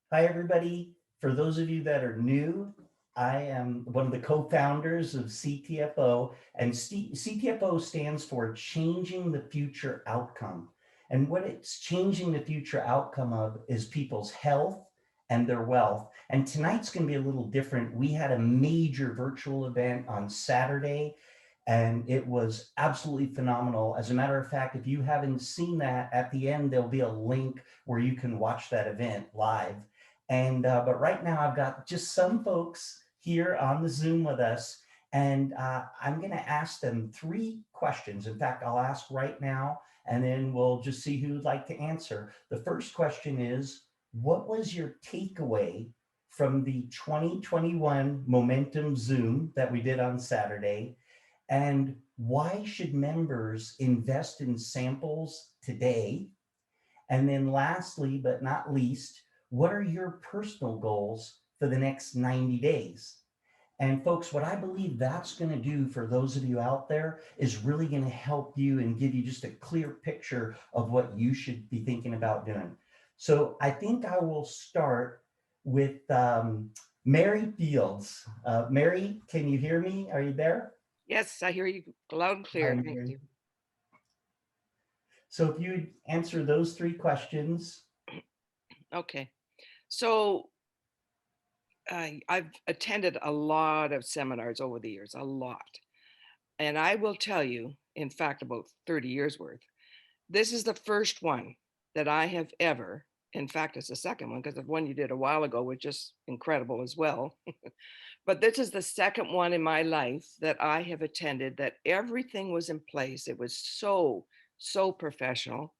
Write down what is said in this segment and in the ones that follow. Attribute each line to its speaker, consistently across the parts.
Speaker 1: Hi, everybody. For those of you that are new, I am one of the co-founders of CTFO, and CTFO stands for Changing the Future Outcome. And what it's changing the future outcome of is people's health and their wealth. And tonight's going to be a little different. We had a major virtual event on Saturday, and it was absolutely phenomenal. As a matter of fact, if you haven't seen that, at the end, there'll be a link where you can watch that event live. But right now I've got just some folks here on the Zoom with us, and I'm going to ask them three questions. In fact, I'll ask right now, and then we'll just see who would like to answer. The first question is, what was your takeaway from the 2021 Momentum Zoom that we did on Saturday? And why should members invest in samples today? And then lastly, but not least, what are your personal goals for the next 90 days? And folks, what I believe that's going to do for those of you out there is really going to help you and give you just a clear picture of what you should be thinking about doing. So I think I will start with Mary Fields. Mary, can you hear me? Are you there?
Speaker 2: Yes, I hear you loud and
Speaker 1: Hi,
Speaker 2: clear. Thank
Speaker 1: Mary.
Speaker 2: you.
Speaker 1: So if you would answer those three questions.
Speaker 2: Okay. So I've attended a lot of seminars over the years, a lot. And I will tell you, in fact, about 30 years worth, this is the first one that I have ever, in fact, it's the second one because the one you did a while ago was just incredible as well. But this is the second one in my life that I have attended that everything was in place. It was so professional.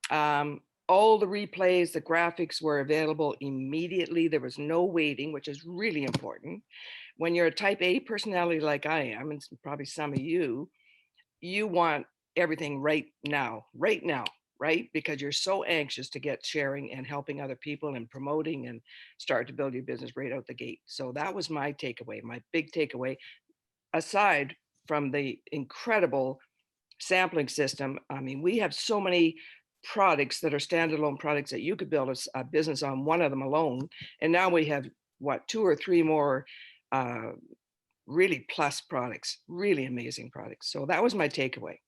Speaker 2: Um, all the replays, the graphics were available immediately. There was no waiting, which is really important. When you're a type A personality like I am, and probably some of you want everything right now, right? Because you're so anxious to get sharing and helping other people and promoting and start to build your business right out the gate. So that was my takeaway, my big takeaway, aside from the incredible sampling system. I mean, we have so many products that are standalone products that you could build a business on one of them alone. And now we have what, two or three more uh, really plus products, really amazing products. So that was my takeaway.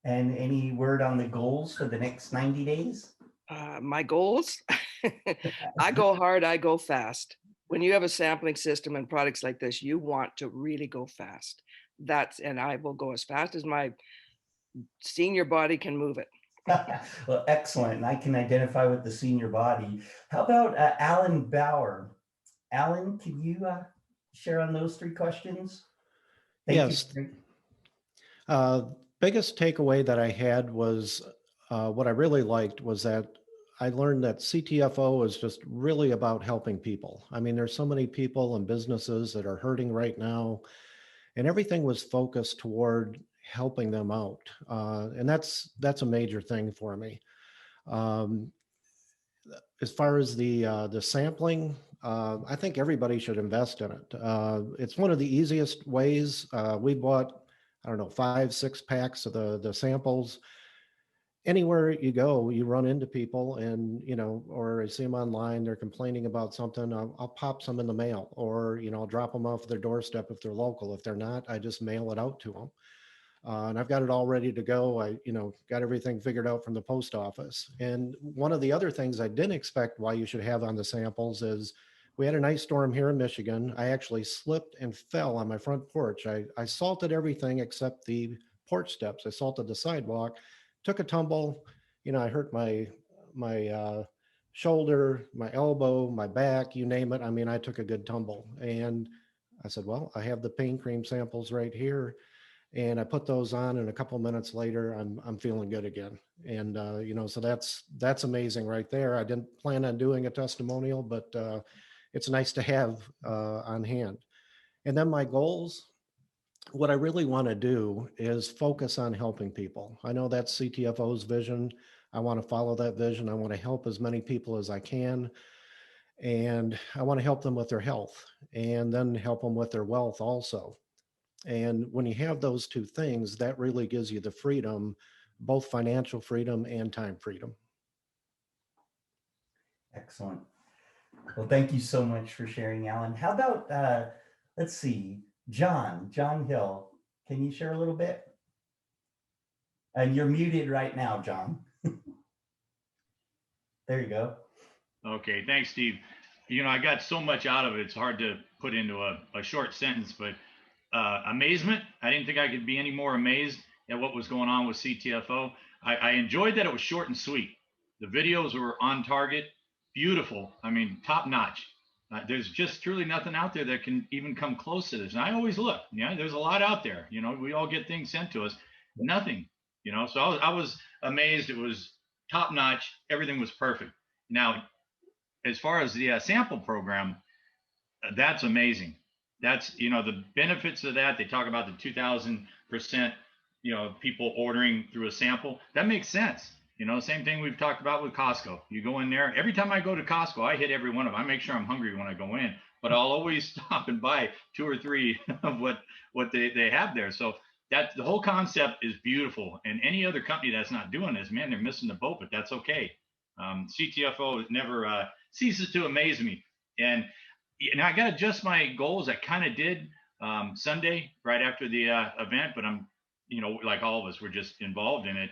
Speaker 1: And any word on the goals for the next 90 days?
Speaker 2: My goals, I go hard, I go fast. When you have a sampling system and products like this, you want to really go fast. And I will go as fast as my senior body can move it.
Speaker 1: Well, excellent. And I can identify with the senior body. How about Alan Bauer? Alan, can you share on those three questions? Thank you.
Speaker 3: Yes. Uh, Biggest takeaway that I had was what I really liked was that I learned that CTFO is just really about helping people. I mean, there's so many people and businesses that are hurting right now, and everything was focused toward helping them out, and that's a major thing for me. Um, as far as the sampling, I think everybody should invest in it. It's one of the easiest ways. We bought, I don't know, 5, 6 packs of the samples. Anywhere you go, you run into people, and or I see them online. They're complaining about something. I'll pop some in the mail, or I'll drop them off their doorstep if they're local. If they're not, I just mail it out to them. And I've got it all ready to go. Got everything figured out from the post office. And one of the other things I didn't expect why you should have on the samples is we had an ice storm here in Michigan. I actually slipped and fell on my front porch. I salted everything except the porch steps. I salted the sidewalk, took a tumble. I hurt my shoulder, my elbow, my back, you name it. I mean, I took a good tumble. And I said, well, I have the pain cream samples right here, and I put those on, and a couple minutes later, I'm feeling good again. And so that's amazing right there. I didn't plan on doing a testimonial, but it's nice to have on hand. And then my goals. What I really want to do is focus on helping people. I know that's CTFO's vision. I want to follow that vision. I want to help as many people as I can. And I want to help them with their health and then help them with their wealth also. And when you have those two things, that really gives you the freedom, both financial freedom and time freedom.
Speaker 1: Excellent. Well, thank you so much for sharing, Alan. How about, let's see, John Hill, can you share a little bit? And you're muted right now, John. There you go.
Speaker 4: Okay, thanks, Steve. You know, I got so much out of it, it's hard to put into a short sentence, but amazement. I didn't think I could be any more amazed at what was going on with CTFO. I enjoyed that it was short and sweet. The videos were on target, beautiful. I mean, top notch. There's just truly nothing out there that can even come close to this. And I always look, yeah, there's a lot out there. You know, we all get things sent to us, nothing. You know, so I was amazed. It was top notch. Everything was perfect. Now, as far as the sample program, that's amazing. That's, you know, the benefits of that. They talk about the 2000%, you know, people ordering through a sample. That makes sense. You know, same thing we've talked about with Costco. You go in there. Every time I go to Costco, I hit every one of them. I make sure I'm hungry when I go in, but I'll always stop and buy 2 or 3 of what they have there. So that the whole concept is beautiful. And any other company that's not doing this, man, they're missing the boat. But that's okay. CTFO never ceases to amaze me. And I got to adjust my goals. I kind of did Sunday right after the event, but I'm, you know, like all of us, we're just involved in it.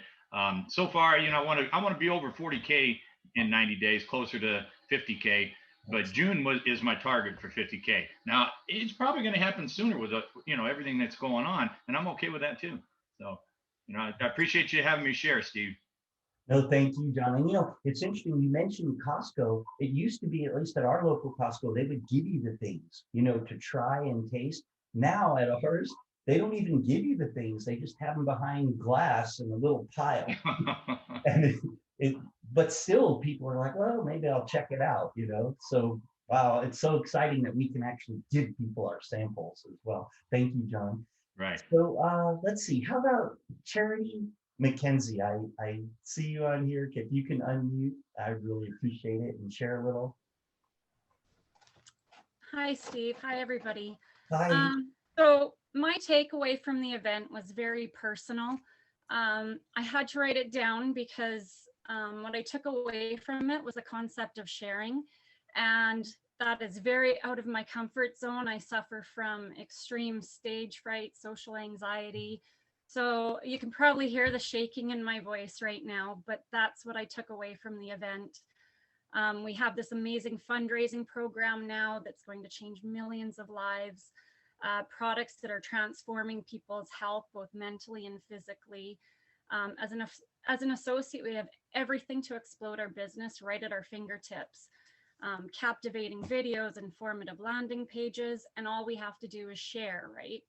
Speaker 4: So far, you know, I want to be over 40K in 90 days, closer to 50K. But June is my target for 50K. Now it's probably going to happen sooner with you know, everything that's going on, and I'm okay with that too. So, you know, I appreciate you having me share, Steve.
Speaker 1: No, thank you, John. And you know, it's interesting. You mentioned Costco. It used to be, at least at our local Costco, they would give you the things, you know, to try and taste. Now at ours, they don't even give you the things. They just have them behind glass in a little pile. And but still, people are like, well, maybe I'll check it out, you know. So wow, it's so exciting that we can actually give people our samples as well. Thank you, John.
Speaker 4: Right.
Speaker 1: So let's see. How about Charity Mackenzie? I see you on here. If you can unmute, I really appreciate it and share a little.
Speaker 5: Hi, Steve. Hi, everybody.
Speaker 1: Hi.
Speaker 5: So my takeaway from the event was very personal. I had to write it down because what I took away from it was the concept of sharing, and that is very out of my comfort zone. I suffer from extreme stage fright, social anxiety. So you can probably hear the shaking in my voice right now, but that's what I took away from the event. We have this amazing fundraising program now that's going to change millions of lives, products that are transforming people's health, both mentally and physically. As an associate, we have everything to explode our business right at our fingertips. Captivating videos, informative landing pages, and all we have to do is share, right?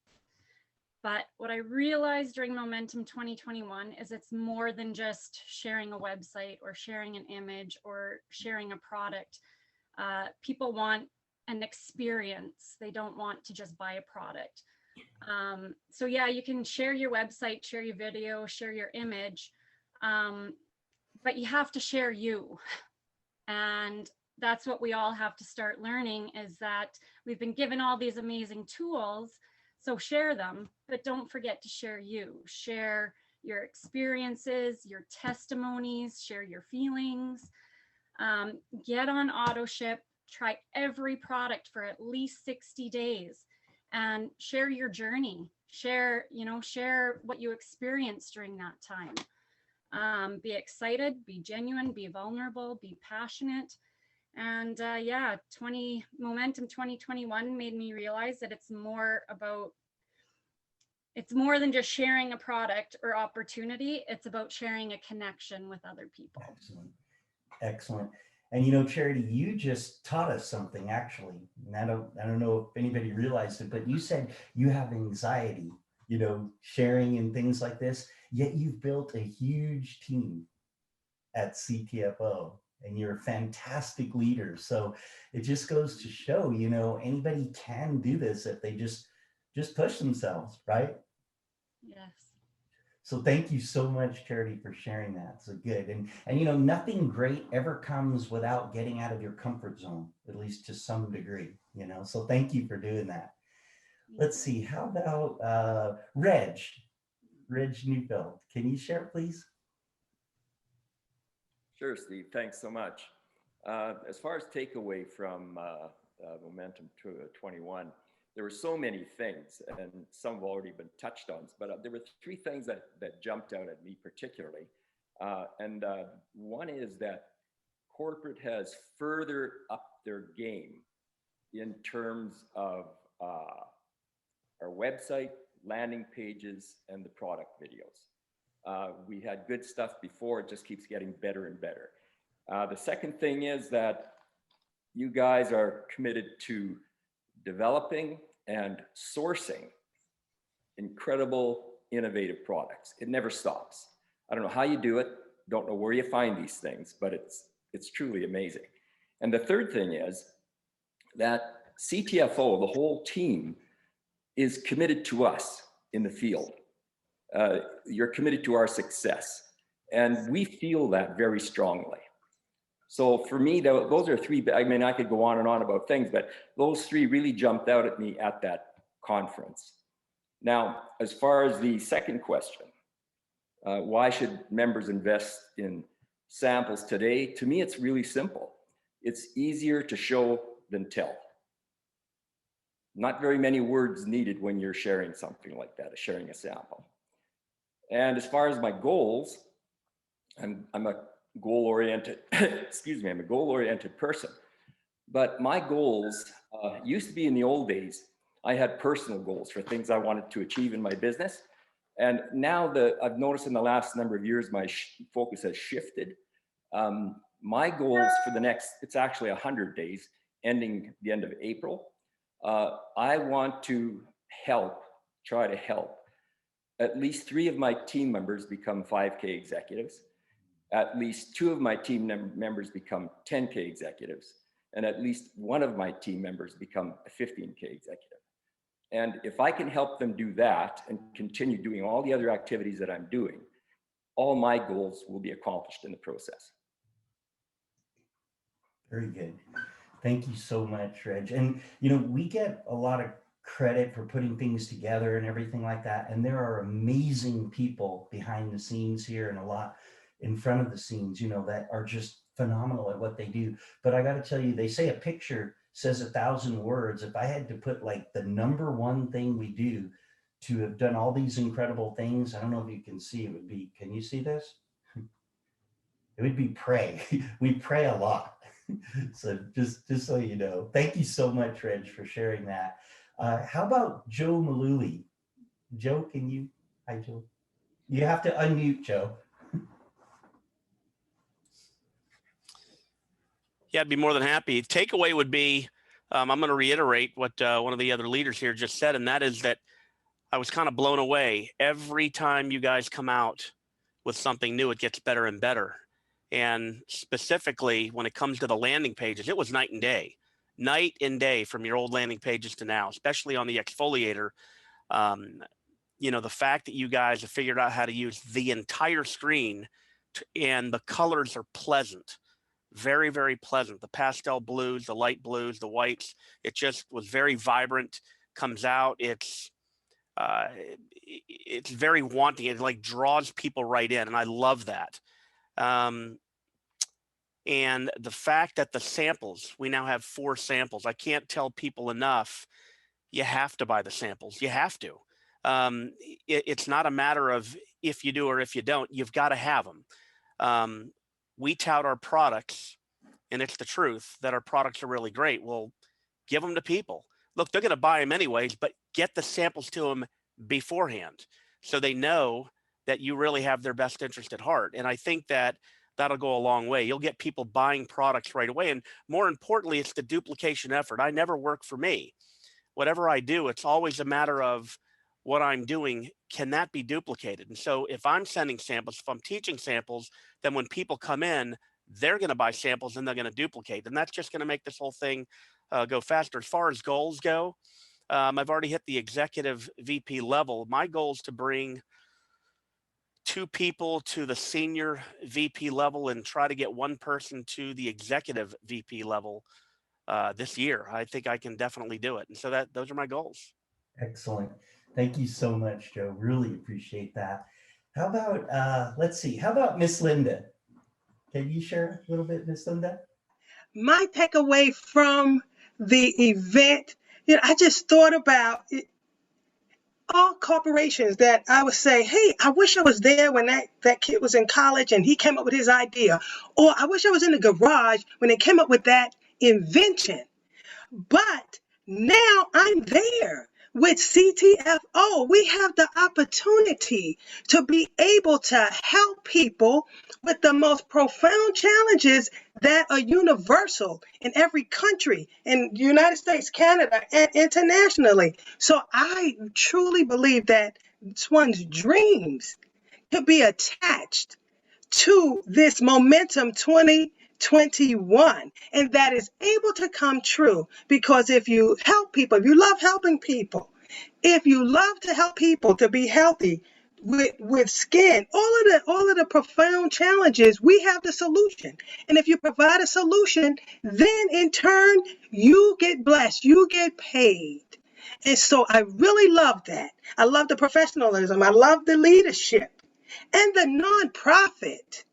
Speaker 5: But what I realized during Momentum 2021 is it's more than just sharing a website or sharing an image or sharing a product. People want an experience. They don't want to just buy a product. So yeah, you can share your website, share your video, share your image, but you have to share you. And that's what we all have to start learning, is that we've been given all these amazing tools. So share them, but don't forget to share you. Share your experiences, your testimonies, share your feelings. Get on auto ship, try every product for at least 60 days and share your journey. Share what you experienced during that time. Be excited, be genuine, be vulnerable, be passionate. And yeah, Momentum 2021 made me realize that it's more than just sharing a product or opportunity. It's about sharing a connection with other people.
Speaker 1: Excellent. Excellent. And you know, Charity, you just taught us something actually. And I don't know if anybody realized it, but you said you have anxiety, you know, sharing and things like this, yet you've built a huge team at CTFO. And you're a fantastic leader. So it just goes to show, you know, anybody can do this if they just push themselves, right?
Speaker 5: Yes.
Speaker 1: So thank you so much, Charity, for sharing that. So good. And you know, nothing great ever comes without getting out of your comfort zone, at least to some degree, you know. So thank you for doing that. Let's see, how about Reg Neufeld? Can you share, please?
Speaker 6: Sure, Steve. Thanks so much. As far as takeaway from Momentum 21, there were so many things, and some have already been touched on, but there were three things that jumped out at me particularly. One is that corporate has further upped their game in terms of our website, landing pages, and the product videos. We had good stuff before, it just keeps getting better and better. The second thing is that you guys are committed to developing and sourcing incredible, innovative products. It never stops. I don't know how you do it, don't know where you find these things, but it's truly amazing. And the third thing is that CTFO, the whole team, is committed to us in the field. You're committed to our success, and we feel that very strongly. So for me, those are three. I mean, I could go on and on about things, but those three really jumped out at me at that conference. Now, as far as the second question, why should members invest in samples today? To me, it's really simple. It's easier to show than tell. Not very many words needed when you're sharing something like that, sharing a sample. And as far as my goals, I'm a goal-oriented, excuse me, I'm a goal-oriented person. But my goals used to be in the old days, I had personal goals for things I wanted to achieve in my business. And now I've noticed in the last number of years, my focus has shifted. My goals for the next, it's actually 100 days, ending the end of April. I want to try to help at least 3 of my team members become 5K executives, at least 2 of my team members become 10K executives, and at least 1 of my team members become a 15K executive. And if I can help them do that and continue doing all the other activities that I'm doing, all my goals will be accomplished in the process.
Speaker 1: Very good. Thank you so much, Reg. And, you know, we get a lot of credit for putting things together and everything like that. And there are amazing people behind the scenes here and a lot in front of the scenes, you know, that are just phenomenal at what they do. But I got to tell you, they say a picture says 1,000 words. If I had to put like the #1 thing we do to have done all these incredible things, I don't know if you can see, it would be, can you see this? It would be pray. We pray a lot. So just so you know, thank you so much, Reg, for sharing that. How about Joe Malooly? Joe, can you, hi Joe. You have to unmute, Joe.
Speaker 7: Yeah, I'd be more than happy. Takeaway would be, I'm going to reiterate what one of the other leaders here just said, and that is that I was kind of blown away. Every time you guys come out with something new, it gets better and better. And specifically, when it comes to the landing pages, it was night and day from your old landing pages to now, especially on the exfoliator. You know, the fact that you guys have figured out how to use the entire screen and the colors are pleasant. Very, very pleasant. The pastel blues, the light blues, the whites, it just was very vibrant, comes out. It's very wanting. It like draws people right in. And I love that. And the fact that the samples, we now have 4 samples. I can't tell people enough. You have to buy the samples. You have to. It's not a matter of if you do or if you don't, you've got to have them. We tout our products, and it's the truth that our products are really great. Well, give them to people. Look, they're going to buy them anyways, but get the samples to them beforehand so they know that you really have their best interest at heart. And I think that that'll go a long way. You'll get people buying products right away. And more importantly, it's the duplication effort. I never work for me. Whatever I do, it's always a matter of what I'm doing, can that be duplicated? And so if I'm sending samples, if I'm teaching samples, then when people come in, they're going to buy samples and they're going to duplicate. And that's just going to make this whole thing go faster. As far as goals go, I've already hit the executive VP level. My goal is to bring 2 people to the senior VP level and try to get 1 person to the executive VP level this year. I think I can definitely do it. And so those are my goals.
Speaker 1: Excellent. Thank you so much, Joe. Really appreciate that. How about, let's see, how about Miss Linda? Can you share a little bit, Miss Linda?
Speaker 8: my takeaway from the event, I just thought about all corporations that I would say, hey, I wish I was there when that kid was in college and he came up with his idea. Or I wish I was in the garage when they came up with that invention. But now I'm there with CTFO. We have the opportunity to be able to help people with the most profound challenges that are universal in every country, in the United States, Canada, and internationally. So I truly believe that one's dreams could be attached to this Momentum 2021, and that is able to come true. Because if you help people, if you love helping people, if you love to help people to be healthy with skin, all of the profound challenges, we have the solution. And if you provide a solution, then in turn you get blessed, you get paid. And so I really love that. I love the professionalism, I love the leadership and the nonprofit.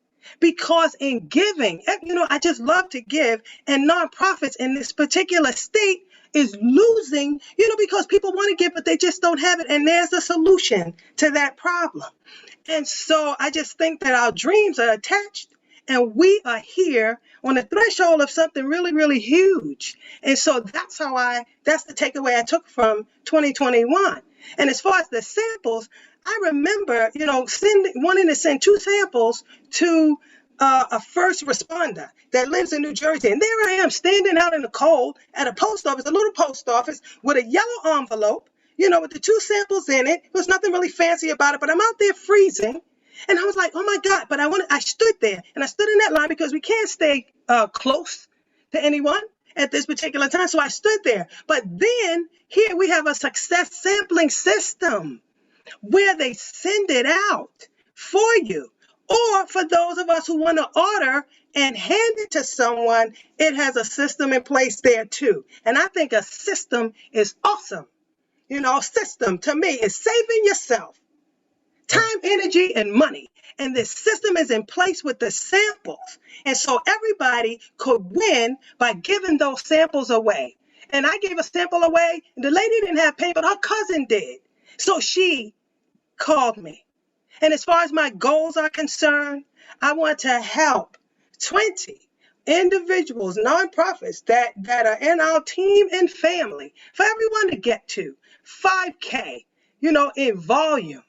Speaker 8: Because in giving, I just love to give, and nonprofits in this particular state is losing, because people want to give, but they just don't have it. And there's a solution to that problem. And so I just think that our dreams are attached, and we are here on the threshold of something really, really huge. And so that's the takeaway I took from 2021. And as far as the samples, I remember, wanting to send 2 samples to a first responder that lives in New Jersey. And there I am standing out in the cold at a post office, a little post office with a yellow envelope, with the 2 samples in it. There was nothing really fancy about it, but I'm out there freezing. And I was like, oh my God, but I stood there and I stood in that line because we can't stay close to anyone at this particular time. So I stood there. But then here we have a success sampling system where they send it out for you. Or for those of us who want to order and hand it to someone, it has a system in place there too. And I think a system is awesome. System to me is saving yourself time, energy, and money. And this system is in place with the samples. And so everybody could win by giving those samples away. And I gave a sample away, and the lady didn't have pain, but her cousin did. So she called me. And as far as my goals are concerned, I want to help 20 individuals, nonprofits that are in our team and family, for everyone to get to 5K, in volume.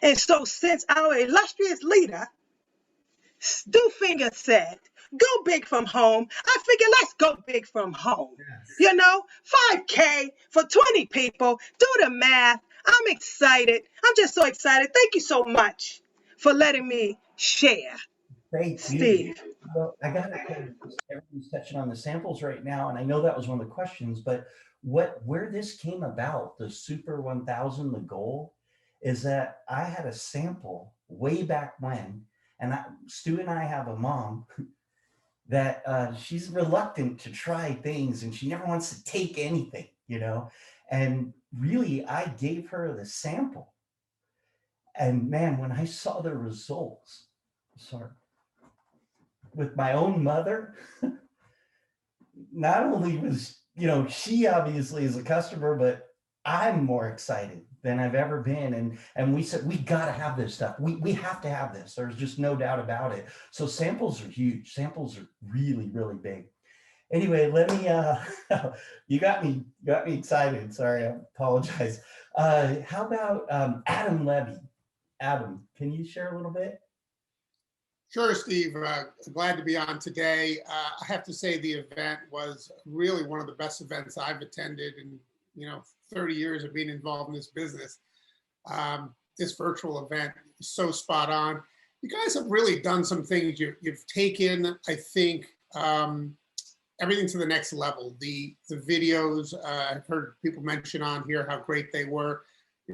Speaker 8: And so since our illustrious leader, Stewfinger, said, go big from home, I figured let's go big from home. Yes. 5K for 20 people, do the math. I'm excited. I'm just so excited. Thank you so much for letting me share.
Speaker 1: Thank you,
Speaker 8: Steve.
Speaker 1: Well, I got to tell you, everybody's touching on the samples right now, and I know that was one of the questions, but where this came about, the Super 1000, the goal, is that I had a sample way back when, and Stu and I have a mom that she's reluctant to try things, and she never wants to take anything, and really I gave her the sample. And man, when I saw the results, with my own mother, not only was, she obviously is a customer, but I'm more excited than I've ever been. And we said, we got to have this stuff. We have to have this. There's just no doubt about it. So samples are huge. Samples are really, really big. Anyway, let me, you got me excited. Sorry, I apologize. How about Adam Levy? Adam, can you share a little bit?
Speaker 9: Sure, Steve. Glad to be on today. I have to say the event was really one of the best events I've attended in 30 years of being involved in this business. This virtual event is so spot on. You guys have really done some things. You've taken, I think, everything to the next level. The videos, I've heard people mention on here how great they were.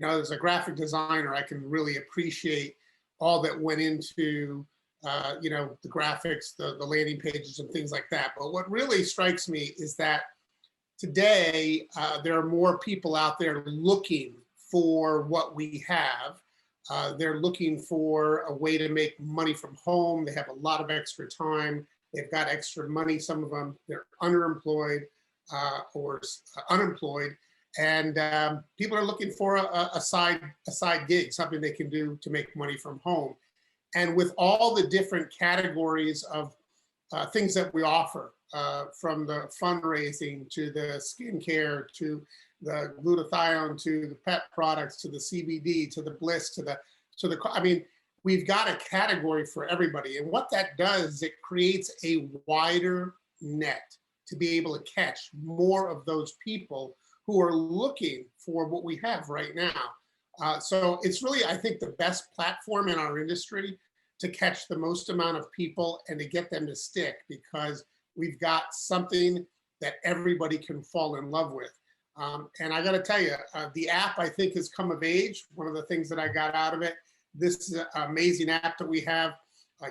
Speaker 9: As a graphic designer, I can really appreciate all that went into the graphics, the landing pages and things like that. But what really strikes me is that today there are more people out there looking for what we have. They're looking for a way to make money from home. They have a lot of extra time. they've got extra money. Some of them, they're underemployed or unemployed. And people are looking for a side gig, something they can do to make money from home. And with all the different categories of things that we offer, from the fundraising to the skincare to the glutathione to the pet products to the CBD to the bliss to the I mean, we've got a category for everybody. And what that does is it creates a wider net to be able to catch more of those people who are looking for what we have right now. So it's really, I think, the best platform in our industry to catch the most amount of people and to get them to stick, because we've got something that everybody can fall in love with. And I got to tell you, the app, I think, has come of age. One of the things that I got out of it, this is an amazing app that we have.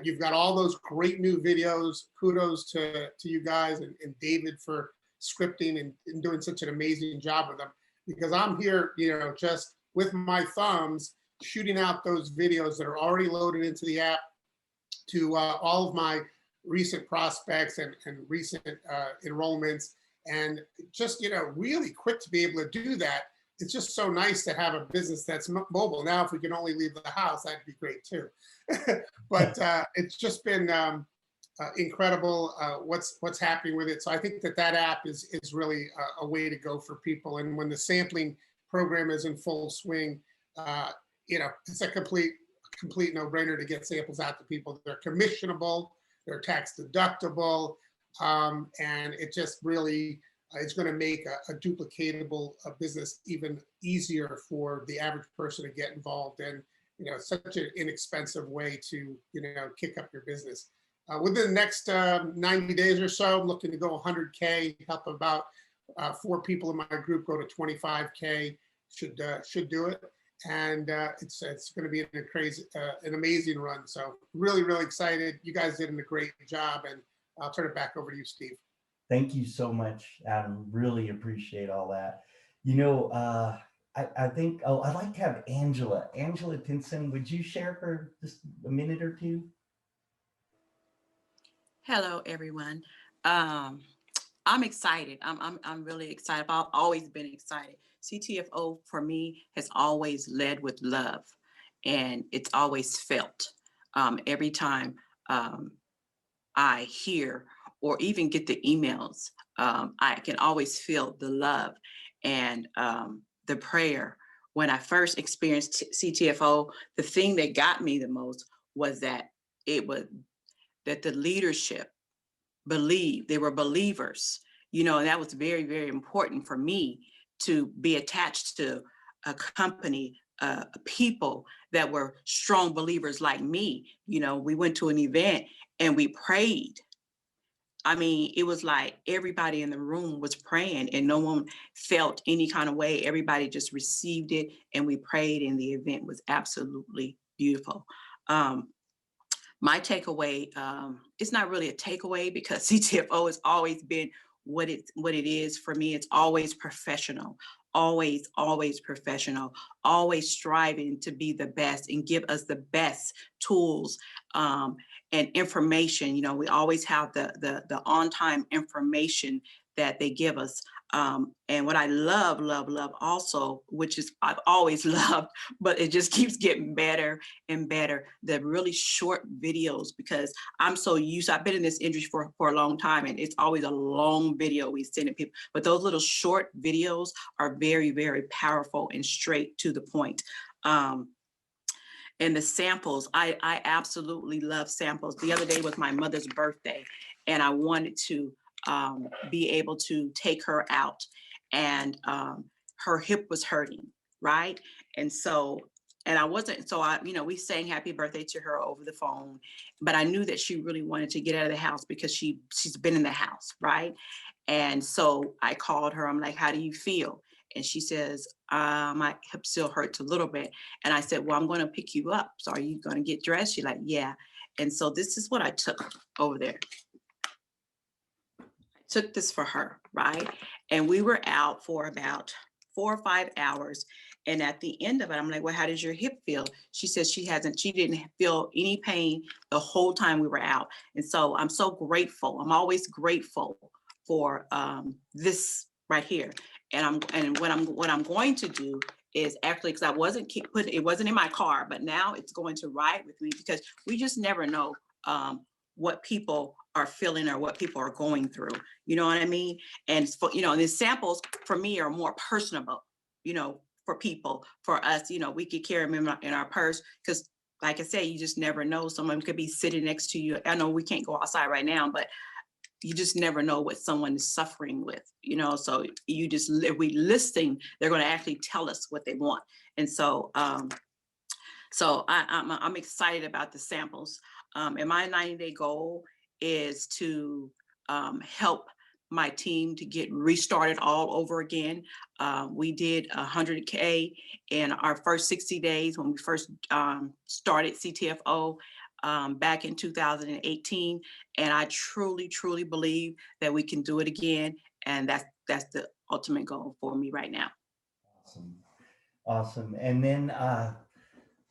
Speaker 9: You've got all those great new videos. Kudos to you guys and David for scripting and doing such an amazing job with them, because I'm here, just with my thumbs shooting out those videos that are already loaded into the app to all of my recent prospects and recent enrollments, and just, really quick to be able to do that. It's just so nice to have a business that's mobile. Now, if we can only leave the house, that'd be great too. But it's just been incredible what's happening with it. So I think that app is really a way to go for people. And when the sampling program is in full swing, it's a complete no-brainer to get samples out to people. They're commissionable, they're tax deductible, and it just really it's going to make a duplicatable business even easier for the average person to get involved in. Such an inexpensive way to kick up your business. Within the next 90 days or so, I'm looking to go 100K, help about 4 people in my group go to 25K, should do it. And it's going to be an amazing run. So really, really excited. You guys did a great job, and I'll turn it back over to you, Steve.
Speaker 1: Thank you so much, Adam. Really appreciate all that. I think, I'd like to have Angela Tinson. Would you share for just a minute or two?
Speaker 10: Hello, everyone. I'm excited. I'm really excited. I've always been excited. CTFO for me has always led with love, and it's always felt. Every time I hear or even get the emails, I can always feel the love and the prayer. When I first experienced CTFO, the thing that got me the most was that that the leadership believed, they were believers, and that was very, very important for me to be attached to a company, people that were strong believers like me. We went to an event and we prayed. I mean, it was like everybody in the room was praying and no one felt any kind of way. Everybody just received it and we prayed, and the event was absolutely beautiful. My takeaway, it's not really a takeaway, because CTFO has always been what it is for me. It's always professional, always professional, always striving to be the best and give us the best tools and information. We always have the on-time information that they give us. And what I love also, which is I've always loved, but it just keeps getting better and better, the really short videos, because I'm so used, I've been in this industry for a long time, and it's always a long video we send to people, but those little short videos are very, very powerful and straight to the point. And the samples, I absolutely love samples. The other day was my mother's birthday, and I wanted to be able to take her out, and her hip was hurting, right? And I wasn't, we sang happy birthday to her over the phone, but I knew that she really wanted to get out of the house because she's been in the house, right? And so I called her, I'm like, how do you feel? And she says, my hip still hurts a little bit. And I said, well, I'm going to pick you up. So are you going to get dressed? She's like, yeah. And so this is what I took over there. Took this for her, right? And we were out for about 4 or 5 hours. And at the end of it, I'm like, well, how does your hip feel? She says she didn't feel any pain the whole time we were out. And so I'm so grateful. I'm always grateful for this right here. And what I'm going to do is actually, because it wasn't in my car, but now it's going to ride with me, because we just never know what people are feeling or what people are going through. You know what I mean? And for, the samples for me are more personable, for people. For us, we could carry them in our purse, because like I say, you just never know. Someone could be sitting next to you. I know we can't go outside right now, but you just never know what someone is suffering with, so if we listen, they're going to actually tell us what they want. And so I'm excited about the samples. And my 90-day goal is to help my team to get restarted all over again. We did 100K in our first 60 days when we first started CTFO back in 2018. And I truly, truly believe that we can do it again. And that's the ultimate goal for me right now.
Speaker 1: Awesome. And then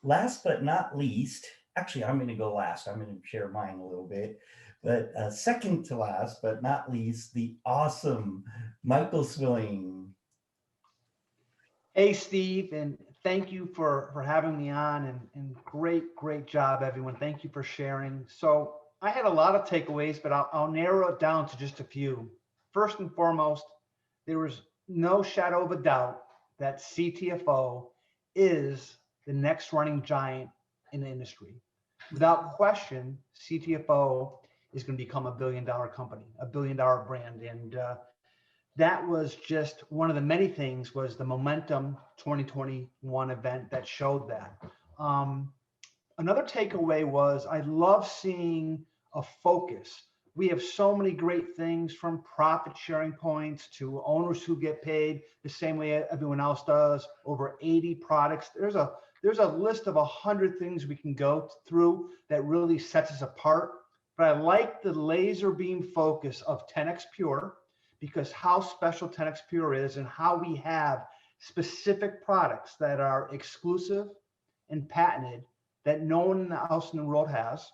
Speaker 1: last but not least, actually, I'm going to go last. I'm going to share mine a little bit. But second to last, but not least, the awesome Michael Swilling.
Speaker 11: Hey, Steve, and thank you for having me on, and great job, everyone. Thank you for sharing. So I had a lot of takeaways, but I'll narrow it down to just a few. First and foremost, there was no shadow of a doubt that CTFO is the next running giant in the industry. Without question, CTFO is going to become a $1 billion company, a $1 billion brand. And that was just one of the many things, was the Momentum 2021 event that showed that. Another takeaway was I love seeing a focus. We have so many great things, from profit sharing points to owners who get paid the same way everyone else does, over 80 products. There's a list of 100 things we can go through that really sets us apart. But I like the laser beam focus of 10X Pure, because how special 10X Pure is, and how we have specific products that are exclusive and patented that no one else in the world has.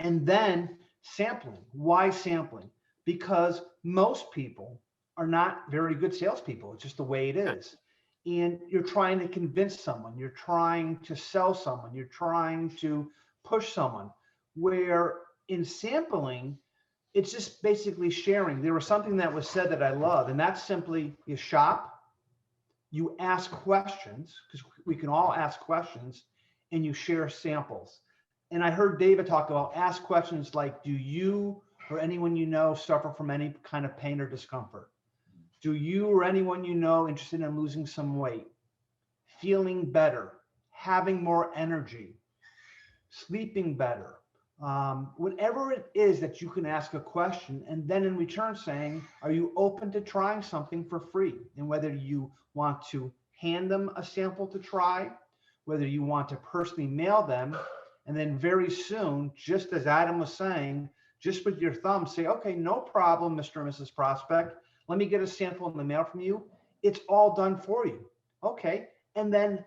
Speaker 11: And then sampling. Why sampling? Because most people are not very good salespeople. It's just the way it is. And you're trying to convince someone, you're trying to sell someone, you're trying to push someone, where in sampling, it's just basically sharing. There was something that was said that I love, and that's simply, you shop, you ask questions, because we can all ask questions, and you share samples. And I heard David talk about ask questions like, do you or anyone you know suffer from any kind of pain or discomfort? Do you or anyone you know interested in losing some weight, feeling better, having more energy, sleeping better? Whatever it is that you can ask a question, and then in return saying, are you open to trying something for free? And whether you want to hand them a sample to try, whether you want to personally mail them, and then very soon, just as Adam was saying, just with your thumb say, okay, no problem, Mr. and Mrs. Prospect, let me get a sample in the mail from you. It's all done for you. Okay. And then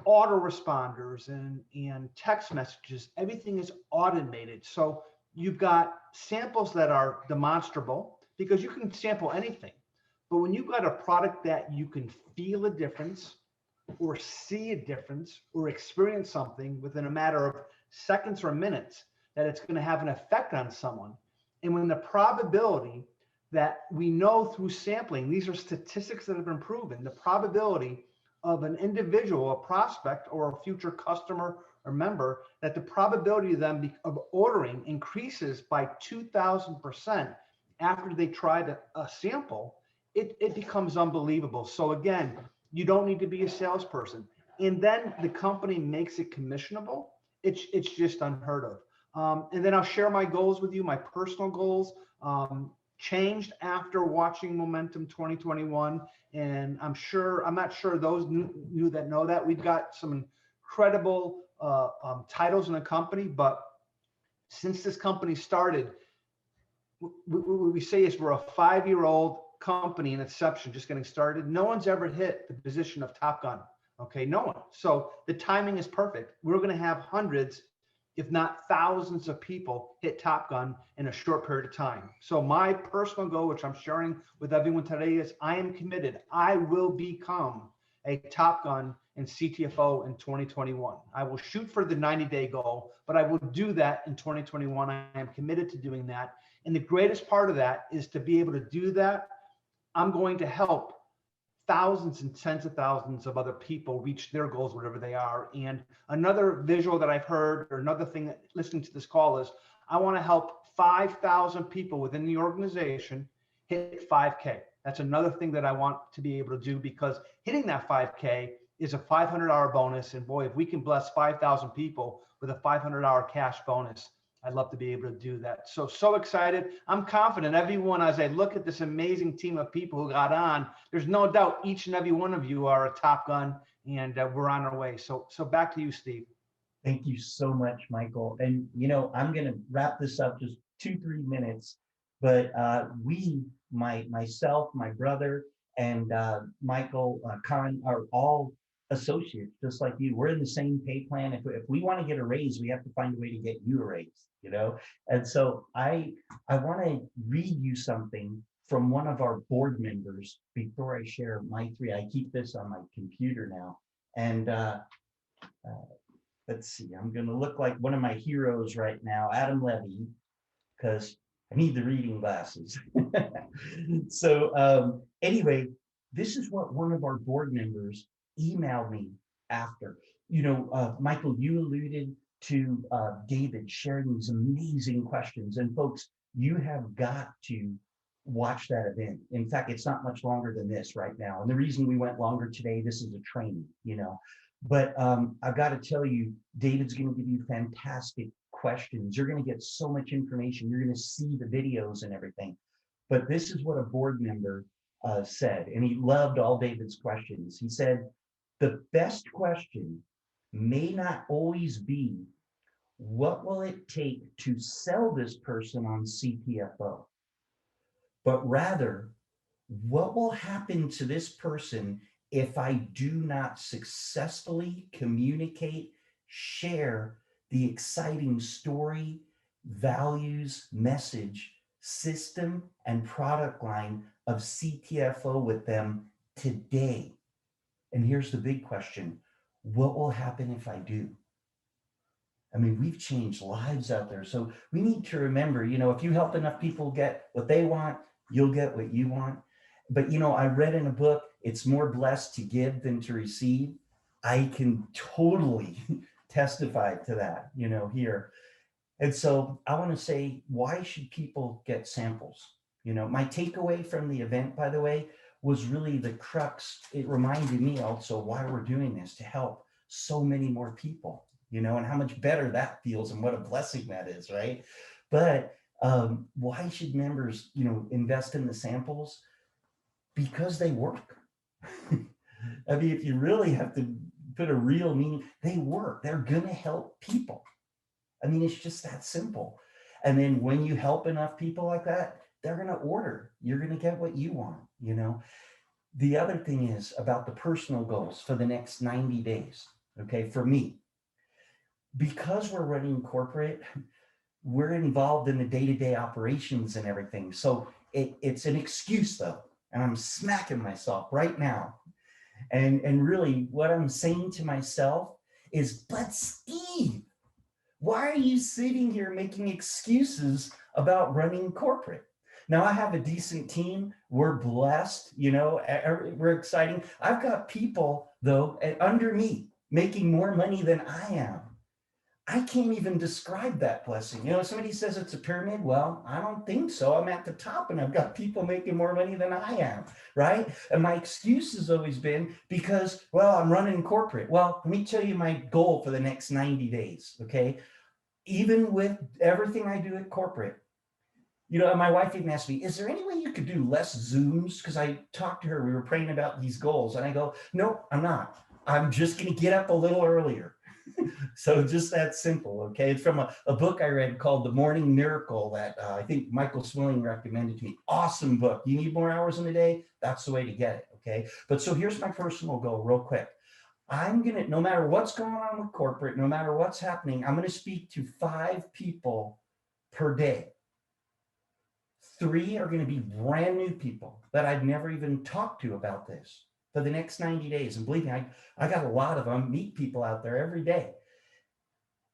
Speaker 11: autoresponders and text messages, everything is automated. So you've got samples that are demonstrable, because you can sample anything. But when you've got a product that you can feel a difference, or see a difference, or experience something within a matter of seconds or minutes, that it's going to have an effect on someone. And when the probability that we know through sampling, these are statistics that have been proven, the probability of an individual, a prospect, or a future customer or member, that the probability of them of ordering increases by 2,000% after they tried a sample, it becomes unbelievable. So again, you don't need to be a salesperson. And then the company makes it commissionable. It's just unheard of. And then I'll share my goals with you, my personal goals. Changed after watching Momentum 2021. And I'm not sure those new that know that. We've got some incredible titles in the company, but since this company started, what we say is we're a 5-year-old company in inception, just getting started, no one's ever hit the position of Top Gun. Okay, no one. So the timing is perfect. We're going to have hundreds, if not thousands of people hit Top Gun in a short period of time. So my personal goal, which I'm sharing with everyone today, is I am committed. I will become a Top Gun in CTFO in 2021. I will shoot for the 90-day goal, but I will do that in 2021. I am committed to doing that. And the greatest part of that is to be able to do that. I'm going to help thousands and tens of thousands of other people reach their goals, whatever they are. And another visual that I've heard, or another thing that listening to this call, is I want to help 5,000 people within the organization hit 5K. That's another thing that I want to be able to do, because hitting that 5K is a $500 bonus. And boy, if we can bless 5,000 people with a $500 cash bonus, I'd love to be able to do that. So excited. I'm confident everyone, as I look at this amazing team of people who got on, there's no doubt each and every one of you are a Top Gun, and we're on our way. So back to you, Steve.
Speaker 1: Thank you so much, Michael. And, you know, I'm going to wrap this up just 2-3 minutes, but myself, my brother, and Michael Khan are all associates, just like you. We're in the same pay plan. If we want to get a raise, we have to find a way to get you a raise, you know? And so I want to read you something from one of our board members before I share my 3. I keep this on my computer now. And let's see, I'm going to look like one of my heroes right now, Adam Levy, because I need the reading glasses. So anyway, this is what one of our board members emailed me after. You know, Michael, you alluded to David sharing these amazing questions. And folks, you have got to watch that event. In fact, it's not much longer than this right now. And the reason we went longer today, this is a training, you know. But I've got to tell you, David's going to give you fantastic questions. You're going to get so much information. You're going to see the videos and everything. But this is what a board member said, and he loved all David's questions. He said, the best question may not always be, what will it take to sell this person on CTFO? But rather, what will happen to this person if I do not successfully communicate, share the exciting story, values, message, system, and product line of CTFO with them today? And here's the big question: what will happen if I do? I mean, we've changed lives out there. So we need to remember, you know, if you help enough people get what they want, you'll get what you want. But, you know, I read in a book, it's more blessed to give than to receive. I can totally testify to that, you know, here. And so I want to say, why should people get samples? You know, my takeaway from the event, by the way, was really the crux. It reminded me also why we're doing this, to help so many more people, you know, and how much better that feels and what a blessing that is, right? But why should members, you know, invest in the samples? Because they work. I mean, if you really have to put a real meaning, they work. They're going to help people. I mean, it's just that simple. And then when you help enough people like that, they're going to order. You're going to get what you want, you know. The other thing is about the personal goals for the next 90 days. Okay, for me, because we're running corporate, we're involved in the day-to-day operations and everything. So it's an excuse though. And I'm smacking myself right now. And really what I'm saying to myself is, but Steve, why are you sitting here making excuses about running corporate? Now I have a decent team. We're blessed, you know, we're exciting. I've got people though under me making more money than I am. I can't even describe that blessing. You know, somebody says it's a pyramid. Well, I don't think so. I'm at the top and I've got people making more money than I am, right? And my excuse has always been because, well, I'm running corporate. Well, let me tell you my goal for the next 90 days, okay? Even with everything I do at corporate, you know, my wife even asked me, is there any way you could do less Zooms? Because I talked to her, we were praying about these goals. And I go, nope, I'm not. I'm just going to get up a little earlier. So just that simple, okay? It's from a book I read called The Morning Miracle that I think Michael Swilling recommended to me. Awesome book. You need more hours in a day? That's the way to get it, okay? But so here's my personal goal real quick. I'm gonna, no matter what's going on with corporate, no matter what's happening, I'm gonna speak to 5 people per day. 3 are gonna be brand new people that I've never even talked to about this for the next 90 days. And believe me, I got a lot of them, meet people out there every day.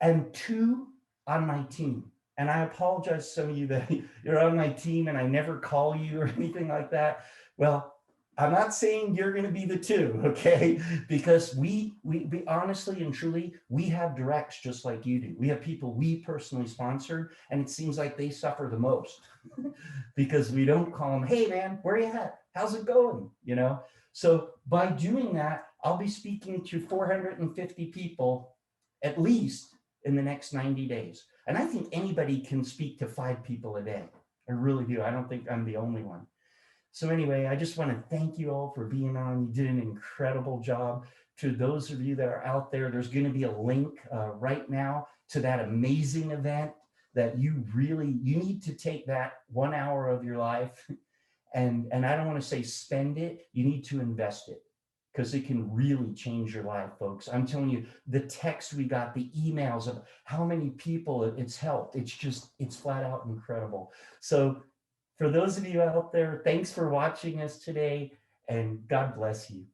Speaker 1: And 2 on my team. And I apologize to some of you that you're on my team and I never call you or anything like that. Well, I'm not saying you're going to be the 2, okay? Because we honestly and truly, we have directs just like you do. We have people we personally sponsored, and it seems like they suffer the most because we don't call them, hey man, where you at? How's it going? You know? So by doing that, I'll be speaking to 450 people at least in the next 90 days. And I think anybody can speak to 5 people a day. I really do. I don't think I'm the only one. So anyway, I just want to thank you all for being on. You did an incredible job. To those of you that are out there, there's going to be a link right now to that amazing event that you need to take that 1 hour of your life and I don't want to say spend it, you need to invest it because it can really change your life, folks. I'm telling you, the text we got, the emails of how many people it's helped, it's flat out incredible. So for those of you out there, thanks for watching us today, and God bless you.